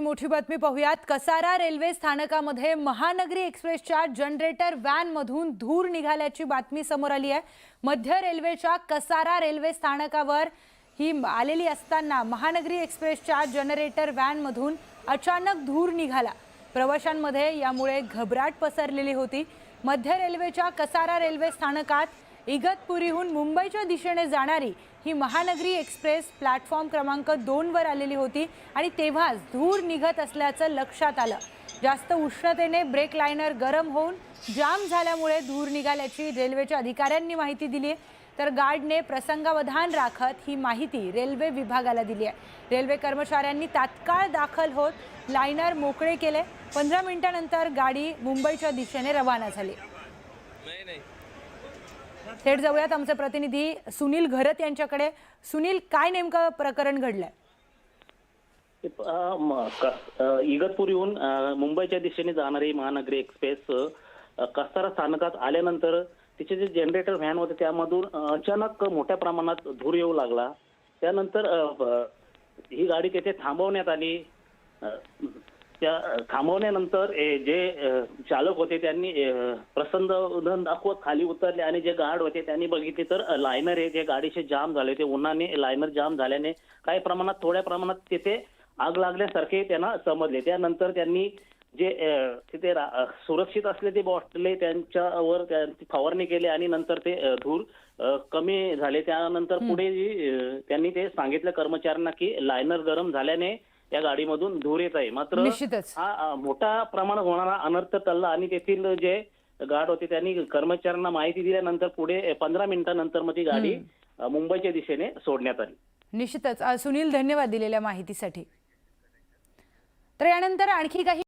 मोठी बातमी पाहूयात। कसारा रेल्वे स्थानकामध्ये महानगरी एक्सप्रेसच्या जनरेटर व्हॅन मधून धूर निघाल्याची बातमी समोर आली आहे। मध्य रेल्वेच्या कसारा रेल्वे स्थानकावर ही आलेली असताना महानगरी एक्सप्रेसच्या जनरेटर व्हॅन मधून अचानक धूर निघाला। प्रवाशांमध्ये यामुळे घबराट पसरलेली होती। मध्य रेल्वेच्या कसारा रेल्वे स्थानकात इगतपुरीहून मुंबईच्या दिशेने जाणारी ही महानगरी एक्सप्रेस प्लॅटफॉर्म क्रमांक 2 वर आलेली होती आणि तेव्हाच धूर निघत असल्याचं लक्षात आलं। जास्त उष्णतेने ब्रेक लाइनर गरम होऊन जाम झाल्यामुळे धूर निघाल्याची रेल्वेच्या अधिकाऱ्यांनी माहिती दिली आहे। तर गार्डने प्रसंगावधान राखत ही माहिती रेल्वे विभागाला दिली आहे। रेल्वे कर्मचाऱ्यांनी तात्काळ दाखल होत लाइनर मोकळे केले। 15 मिनिटांनंतर गाडी मुंबईच्या दिशेने रवाना झाली। थेट जाऊयात आमचे प्रतिनिधी सुनील घरत यांच्याकडे। सुनील, काय नेमकं प्रकरण घडलंय? इगतपुरीहून मुंबईच्या दिशेने जाणारी महानगरी एक्सप्रेस कसारा स्थानकात आल्यानंतर तिचे जे जनरेटर व्हॅन होते त्यामधून अचानक मोठ्या प्रमाणात धूर येऊ लागला। त्यानंतर ही गाडी तेथे थांबवण्यात आली। त्या थांबवण्यानंतर जे चालक होते त्यांनी प्रसन्न दाखवत खाली उतरले आणि जे गार्ड होते त्यांनी बघितले तर लाइनर हे जे गाडीचे जाम झाले होते। उन्हाने लाइनर जाम झाल्याने काही प्रमाणात थोड्या प्रमाणात तिथे आग लागल्यासारखे त्यांना समजले। त्यानंतर त्यांनी जे तिथे सुरक्षित असले ते बॉटले त्यांच्यावर त्यांची फवारणी केली आणि नंतर ते धूर कमी झाले। त्यानंतर पुढे त्यांनी ते सांगितलं कर्मचाऱ्यांना की लाइनर गरम झाल्याने या गाडीमधून धूर येत आहे। मात्र हा मोठा प्रमाणात होणारा अनर्थ टळला आणि तेथील जे गार्ड होते त्यांनी कर्मचाऱ्यांना माहिती दिल्यानंतर पुढे 15 मिनिटांनंतर मग ती गाडी मुंबईच्या दिशेने सोडण्यात आली। निश्चितच सुनील, धन्यवाद दिलेल्या माहितीसाठी। तर यानंतर आणखी काही